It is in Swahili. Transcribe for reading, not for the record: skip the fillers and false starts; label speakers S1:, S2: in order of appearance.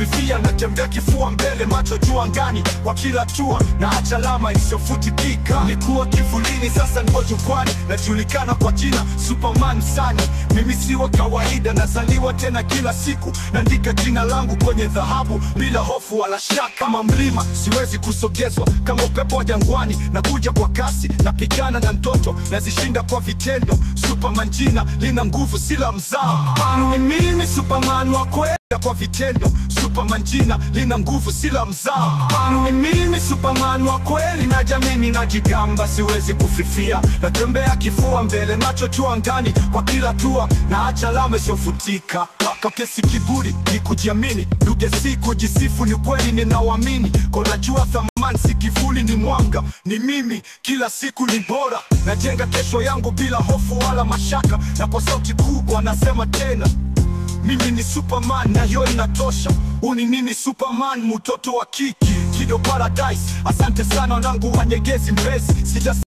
S1: kufifia, natembea kifua mbele, macho juu angani kwa kila hatua, na acha alama isiyofutika. Nilikuwa kivulini, sasa niko jukwani, najulikana kwa jina Superman Sani. Mimi si wa kawaida, nazaliwa tena kila siku, naandika jina langu kwenye dhahabu bila hofu wala shaka. Kama mlima siwezi kusogezwa, kama upepo wa jangwani nakuja kwa kasi, napigana na ndoto nazishinda kwa vitendo. Superman jina lina nguvu, si la mzaha. Mimi Superman wa kweli kwa vitendo. Superman jina lina nguvu, si la mzaha. Mimi Superman wa kweli, na jamii najigamba, siwezi kufifia. Natembea kifua mbele, macho juu angani kwa kila hatua, na acha alama isiyofutika. Kakesi kiburi ni kujiamini, duge si kujisifu, ni kweli ninauamini. Kwa najua thamani si kivuli, ni mwanga, ni mimi, kila siku ni bora. Najenga kesho yangu bila hofu wala mashaka, na kwa sauti kubwa nasema tena, mimi ni Superman na hiyo inatosha. Uni nini Superman, mtoto wa kiki, Kido Paradise. Asante sana wanangu Wanyegezi Mbezi.